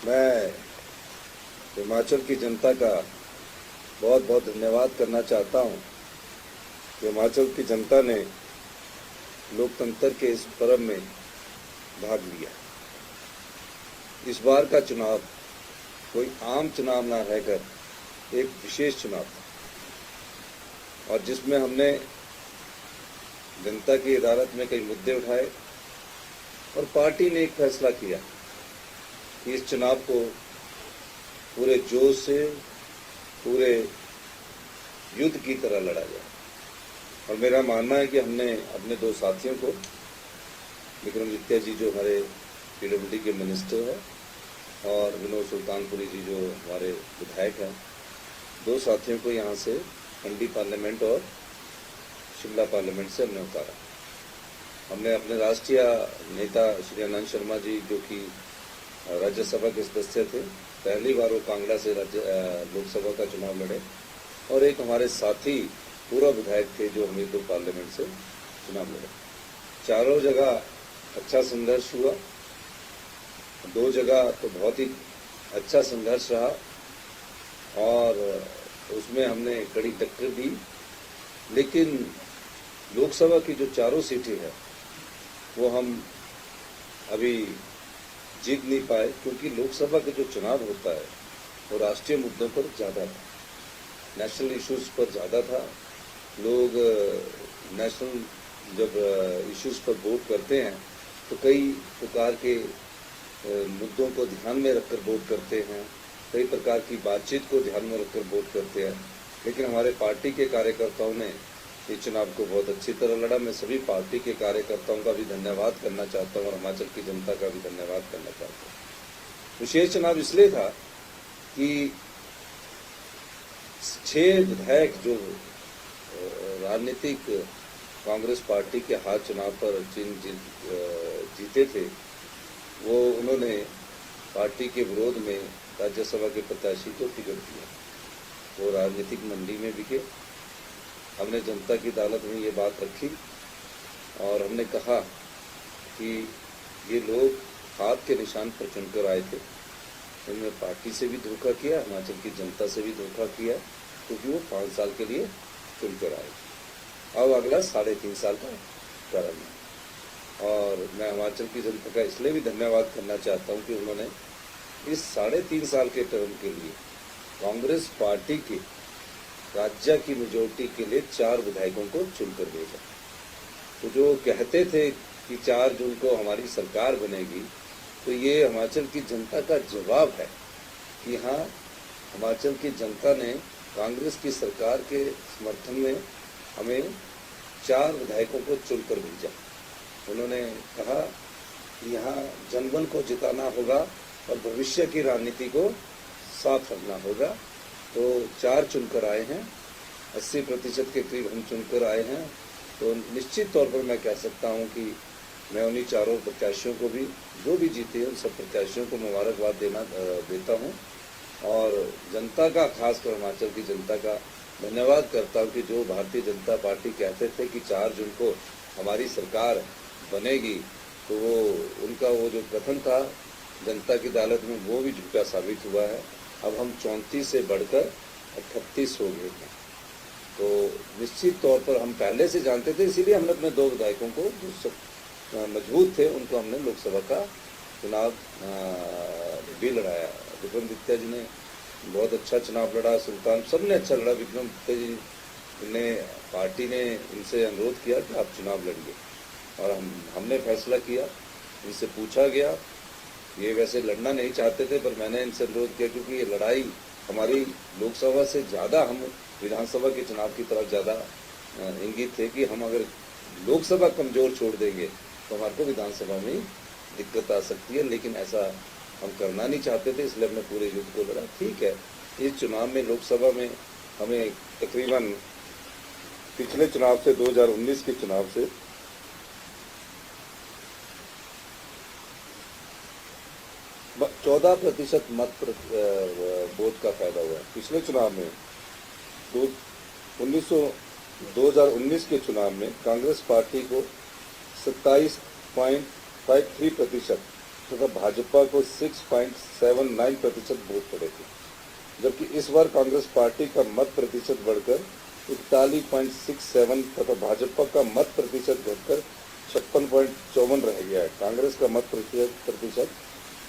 मैं हिमाचल की जनता का बहुत बहुत धन्यवाद करना चाहता हूं कि हिमाचल की जनता ने लोकतंत्र के इस पर्व में भाग लिया। इस बार का चुनाव कोई आम चुनाव ना रहकर एक विशेष चुनाव था और जिसमें हमने जनता की अदालत में कई मुद्दे उठाए और पार्टी ने एक फैसला किया कि इस चुनाव को पूरे जोश से, पूरे युद्ध की तरह लड़ा जाए। और मेरा मानना है कि हमने अपने दो साथियों को, विक्रमादित्य जी जो हमारे पीडब्ल्यूडी के मिनिस्टर हैं और विनोद सुल्तानपुरी जी जो हमारे विधायक हैं, दो साथियों को यहाँ से मंडी पार्लियामेंट और शिमला पार्लियामेंट से हमने उतारा। हमने अपने राष्ट्रीय नेता श्री आनंद शर्मा जी जो कि राज्यसभा के सदस्य थे, पहली बार वो कांगड़ा से लोकसभा का चुनाव लड़े, और एक हमारे साथी पूर्व विधायक थे जो हमीरपुर पार्लियामेंट से चुनाव लड़े। चारों जगह अच्छा संघर्ष हुआ, दो जगह तो बहुत ही अच्छा संघर्ष रहा और उसमें हमने कड़ी टक्कर दी। लेकिन लोकसभा की जो चारों सीटें हैं वो हम अभी जीत नहीं पाए, क्योंकि लोकसभा का जो चुनाव होता है वो राष्ट्रीय मुद्दों पर ज़्यादा था, नेशनल इश्यूज पर ज़्यादा था। लोग नेशनल जब इश्यूज पर वोट करते हैं तो कई प्रकार के मुद्दों को ध्यान में रखकर वोट करते हैं, कई प्रकार की बातचीत को ध्यान में रखकर वोट करते हैं। लेकिन हमारे पार्टी के कार्यकर्ताओं ने इस चुनाव को बहुत अच्छी तरह लड़ा। मैं सभी पार्टी के कार्यकर्ताओं का भी धन्यवाद करना चाहता हूँ और हिमाचल की जनता का भी धन्यवाद करना चाहता हूँ। विशेष चुनाव इसलिए था कि 6 विधायक जो राजनीतिक कांग्रेस पार्टी के हाथ चुनाव पर जीते थे, वो उन्होंने पार्टी के विरोध में राज्यसभा के प्रत्याशी को टिकट दिया। वो राजनीतिक मंडी में बिके। हमने जनता की अदालत में ये बात रखी और हमने कहा कि ये लोग हाथ के निशान पर चुनकर आए थे, इन्होंने पार्टी से भी धोखा किया, हिमाचल की जनता से भी धोखा किया, क्योंकि वो 5 साल के लिए चुनकर आए। अब अगला 3.5 साल का टर्म है और मैं हिमाचल की जनता का इसलिए भी धन्यवाद करना चाहता हूँ कि उन्होंने इस 3.5 साल के टर्म के लिए कांग्रेस पार्टी के राज्य की मेजोरिटी के लिए 4 विधायकों को चुनकर भेजा। तो जो कहते थे कि 4 जून को हमारी सरकार बनेगी, तो ये हिमाचल की जनता का जवाब है कि हाँ, हिमाचल की जनता ने कांग्रेस की सरकार के समर्थन में हमें 4 विधायकों को चुनकर भेजा। उन्होंने कहा कि यहाँ जनमन को जिताना होगा और भविष्य की राजनीति को साफ रखना होगा। तो 4 चुनकर आए हैं, 80% के करीब हम चुनकर आए हैं। तो निश्चित तौर पर मैं कह सकता हूं कि मैं उन्हीं 4 प्रत्याशियों को भी, जो भी जीते हैं, उन सब प्रत्याशियों को मुबारकबाद देता हूं और जनता का, खासकर हिमाचल की जनता का धन्यवाद करता हूं कि जो भारतीय जनता पार्टी कहते थे कि 4 जून को हमारी सरकार बनेगी, तो वो उनका वो जो कथन था जनता की अदालत में, वो भी झूठा साबित हुआ है। अब हम 34 से बढ़कर 38 हो गए हैं। तो निश्चित तौर पर हम पहले से जानते थे, इसीलिए हमने अपने 2 विधायकों को जो मजबूत थे उनको हमने लोकसभा का चुनाव भी लड़ाया। विक्रमादित्य जी ने बहुत अच्छा चुनाव लड़ा, सुल्तान सबने अच्छा लड़ा। विक्रमादित्य जी ने, पार्टी ने इनसे अनुरोध किया कि आप चुनाव लड़िए और हमने फैसला किया। इनसे पूछा गया, ये वैसे लड़ना नहीं चाहते थे, पर मैंने इनसे अनुरोध किया क्योंकि ये लड़ाई हमारी लोकसभा से ज़्यादा हम विधानसभा के चुनाव की तरफ ज़्यादा इंगित थे कि हम अगर लोकसभा कमज़ोर छोड़ देंगे तो हमारे को विधानसभा में दिक्कत आ सकती है। लेकिन ऐसा हम करना नहीं चाहते थे, इसलिए हमने पूरे युद्ध को लड़ा। ठीक है, इस चुनाव में लोकसभा में हमें तकरीबन पिछले चुनाव से, 2019 के चुनाव से 14% मत वोट का फायदा हुआ है। पिछले चुनाव में 2019 के चुनाव में कांग्रेस पार्टी को 27.53% तथा भाजपा को 6.79% वोट पड़े थे, जबकि इस बार कांग्रेस पार्टी का मत प्रतिशत बढ़कर 41.67 तथा भाजपा का मत प्रतिशत घटकर 56.54 रह गया है। कांग्रेस का मत प्रतिशत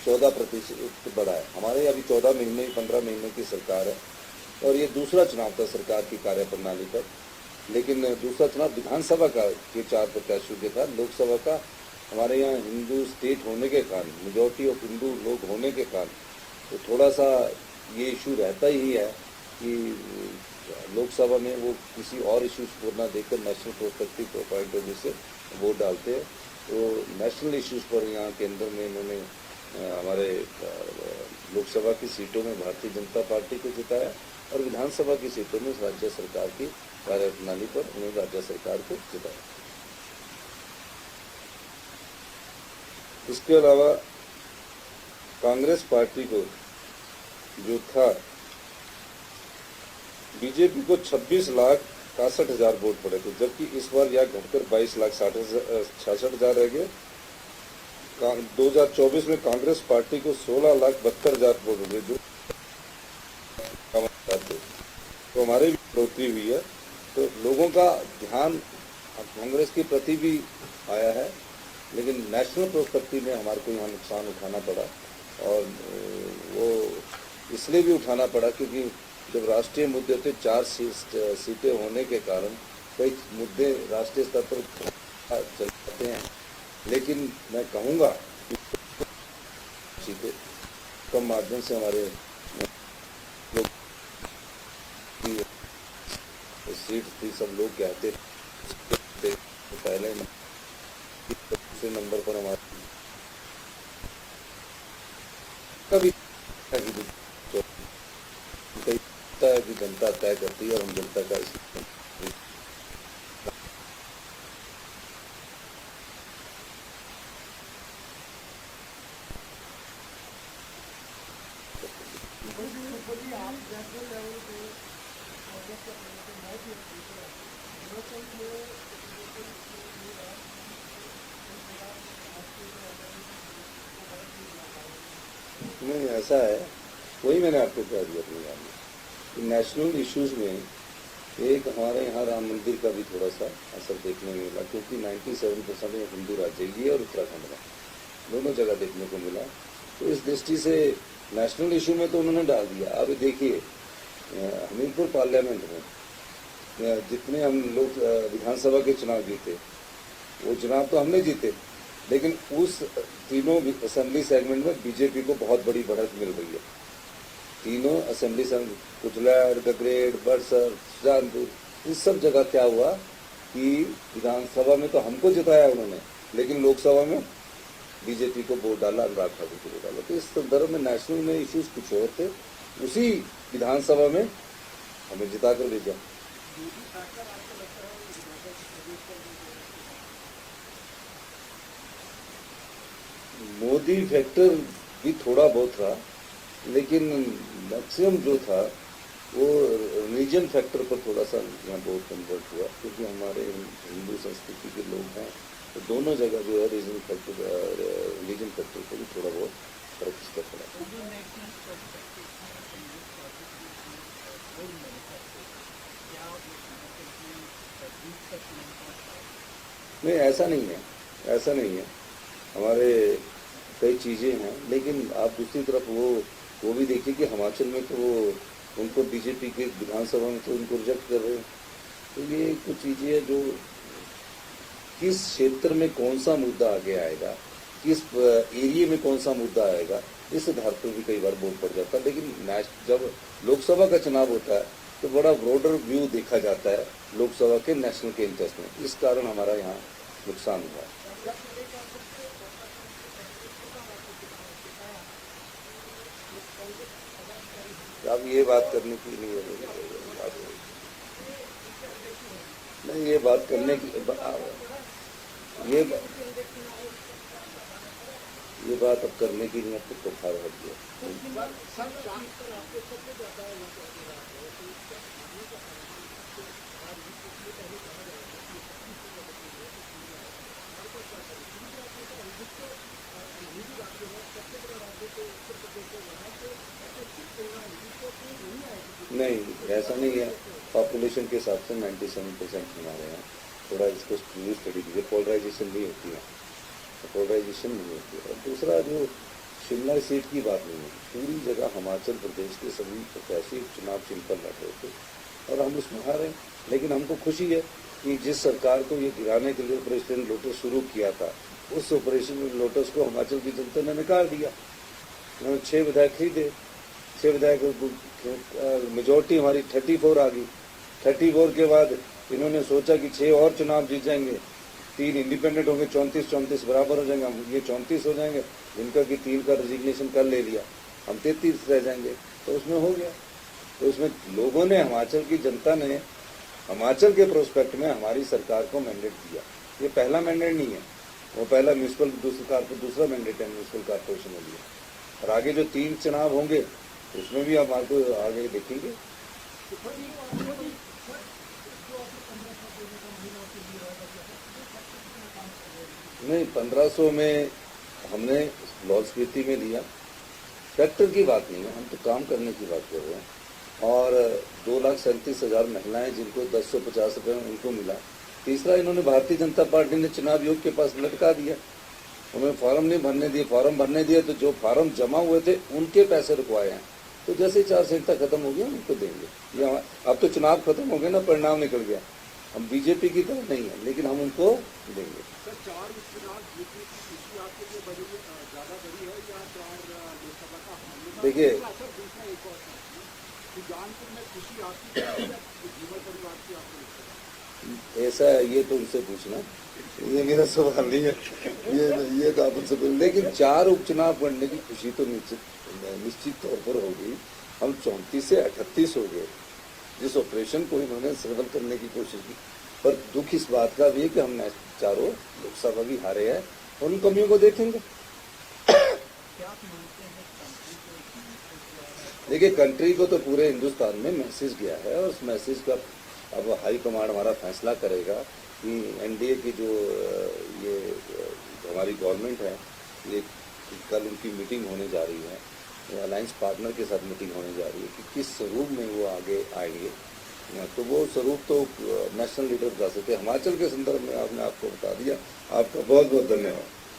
14% बढ़ा है। हमारे अभी 14 महीने 15 महीने की सरकार है और ये दूसरा चुनाव था सरकार की कार्यप्रणाली पर। लेकिन दूसरा चुनाव विधानसभा का के 4 प्रत्याशियों के था। लोकसभा का हमारे यहाँ हिंदू स्टेट होने के कारण, मेजॉरिटी ऑफ हिंदू लोग होने के कारण तो थोड़ा सा ये इशू रहता ही है कि लोकसभा में वो किसी और इश्यूज को ना देखकर national perspective point of view से वोट डालते हैं। तो नेशनल इश्यूज पर यहाँ केंद्र में इन्होंने हमारे लोकसभा की सीटों में भारतीय जनता पार्टी को जिताया और विधानसभा की सीटों में राज्य सरकार की कार्यप्रणाली पर उन्होंने राज्य सरकार को जिताया। इसके अलावा कांग्रेस पार्टी को जो था, बीजेपी को 26,61,000 वोट पड़े थे, जबकि इस बार यह घटकर 22,66,000 रह गए। 2024 में कांग्रेस पार्टी को 16,72,000 वोट मिले, जो तो हमारे भी बढ़ोतरी हुई है। तो लोगों का ध्यान कांग्रेस के प्रति भी आया है, लेकिन नेशनल पर्सपेक्टिव में हमारे को यहाँ नुकसान उठाना पड़ा और वो इसलिए भी उठाना पड़ा क्योंकि जब राष्ट्रीय मुद्दे थे 4 सीटें होने के कारण कई मुद्दे राष्ट्रीय स्तर पर चल जाते हैं। लेकिन मैं कहूँगा कि सीटें कम माध्यम से हमारे लोग सीट थी, सब लोग कहते थे पहले दूसरे नंबर पर हमारे कभी कि जनता तय करती है और हम जनता का नहीं, ऐसा है, वही मैंने आपको कह दिया अपनी बात में कि नेशनल इश्यूज में एक हमारे यहाँ राम मंदिर का भी थोड़ा सा असर देखने में मिला, क्योंकि 97% हिंदू राज्य ये और उत्तराखंड में दोनों जगह देखने को मिला। तो इस दृष्टि से नेशनल इशू में तो उन्होंने डाल दिया। अब देखिए हमीरपुर पार्लियामेंट में जितने हम लोग विधानसभा के चुनाव जीते, वो चुनाव तो हमने जीते, लेकिन उस तीनों असेंबली सेगमेंट में बीजेपी को बहुत बड़ी बढ़त मिल रही है। तीनों असेंबली कुचलैड़, गगरेट, बड़सर, सुजानपुर, इस सब जगह क्या हुआ कि विधानसभा में तो हमको जिताया उन्होंने, लेकिन लोकसभा में बीजेपी को वोट डाला, अनुराग ठाकुर को वोट डाला। तो इस संदर्भ में नेशनल में इश्यूज कुछ और थे, उसी विधानसभा में हमें जिता कर भेजा। मोदी फैक्टर भी थोड़ा बहुत था, लेकिन मैक्सिमम जो था वो रिलीजन फैक्टर पर थोड़ा सा यहाँ बहुत कन्वर्ट हुआ, क्योंकि हमारे हिंदू संस्कृति के लोग हैं। तो दोनों जगह जो है रिलीजन फैक्टर को भी थोड़ा बहुत फर्क इसका पड़ा। नहीं, ऐसा नहीं है, हमारे कई चीज़ें हैं, लेकिन आप दूसरी तरफ वो भी देखिए कि हिमाचल में तो वो उनको बीजेपी के विधानसभा में तो उनको रिजेक्ट कर रहे हैं। तो ये कुछ चीज़ें हैं जो किस क्षेत्र में कौन सा मुद्दा आगे आएगा, किस एरिया में कौन सा मुद्दा आएगा, इस आधार पर भी कई बार वोट पड़ जाता है। लेकिन जब लोकसभा का चुनाव होता है तो बड़ा ब्रॉडर व्यू देखा जाता है लोकसभा के नेशनल के इंटरेस्ट में, इस कारण हमारा यहाँ नुकसान हुआ है। अब ये बात करने की नहीं है, नहीं ये बात करने की ये बात अब करने की नहीं, अब तो खा रह दिया। नहीं, ऐसा नहीं है। पॉपुलेशन के हिसाब से 97% हमारे यहाँ। थोड़ा इसको स्टडी कीजिए, पोलराइजेशन भी होती है, पोलराइजेशन नहीं होती है। और दूसरा, जो शिमला सीट की बात नहीं है, पूरी जगह हिमाचल प्रदेश के सभी प्रत्याशी चुनाव चिन्ह पर लड़ रहे थे और हम उसमें हारे। लेकिन हमको खुशी है कि जिस सरकार को ये गिराने के लिए ऑपरेशन लोटस शुरू किया था, उस ऑपरेशन लोटस को हिमाचल की जनता ने नकार दिया। उन्होंने 6 विधायक खरीदे, 6 विधायक मेजोरिटी हमारी 34 आ गई। 34 के बाद इन्होंने सोचा कि 6 और चुनाव जीत जाएंगे, 3 इंडिपेंडेंट होंगे, 34-34 बराबर हो जाएंगे, हम ये 34 हो जाएंगे, जिनका कि 3 का रेजिग्नेशन कर ले लिया, हम 33 रह जाएंगे। तो उसमें हो गया। तो उसमें लोगों ने, हिमाचल की जनता ने हिमाचल के प्रोस्पेक्ट में हमारी सरकार को मैंडेट दिया। ये पहला मैंडेट नहीं है, वो पहला दूसरा मैंडेट है म्यूनसिपल कॉर्पोरेशन में लिया। और आगे जो 3 चुनाव होंगे उसमें भी हम आपको आगे देखेंगे। नहीं, 1500 में हमने लाहौल स्पीति में लिया। फैक्टर की बात नहीं है, हम तो काम करने की बात कर रहे हैं। और 2,37,000 महिलाएं जिनको 1050 रुपये उनको मिला। तीसरा, इन्होंने भारतीय जनता पार्टी ने चुनाव आयोग के पास लटका दिया, उन्होंने फॉर्म नहीं भरने दिए। फॉर्म भरने दिए तो जो फॉर्म जमा हुए थे उनके पैसे रुकवाए हैं। तो जैसे ही 4 संहिता खत्म हो गया उनको देंगे। ये अब तो चुनाव खत्म हो गया ना, परिणाम निकल गया। हम बीजेपी की तरह नहीं है, लेकिन हम उनको देंगे। सर, 4 उपचुनाव जीतने की खुशी आपके लिए ज्यादा बड़ी है या 4 लोकसभा का? देखिए, दूसरा एक और सुजानपुर में खुशी आपकी जीवन परिवार की आपको? ऐसा है, ये तो उनसे पूछना, ये मेरा सवाल नहीं है। ये तो आप उनसे पूछ। लेकिन 4 उपचुनाव बढ़ने की खुशी तो निश्चित तौर पर होगी। हम 34 से 38 हो गए, जिस ऑपरेशन को इन्होंने सफल करने की कोशिश की। पर दुख इस बात का भी है कि हमने 4 लोकसभा भी हारे हैं, उन कमियों को देखेंगे। देखिए, कंट्री को तो पूरे हिंदुस्तान में मैसेज गया है, और उस मैसेज का अब हाई कमांड हमारा फैसला करेगा कि एनडीए की जो ये हमारी गवर्नमेंट है, ये कल उनकी मीटिंग होने जा रही है, अलायंस पार्टनर के साथ मीटिंग होने जा रही है कि किस स्वरूप में वो आगे आएंगे। तो वो स्वरूप तो नेशनल लीडर बता सकते हैं। हिमाचल के संदर्भ में आपने आपको बता दिया। आपका बहुत बहुत धन्यवाद।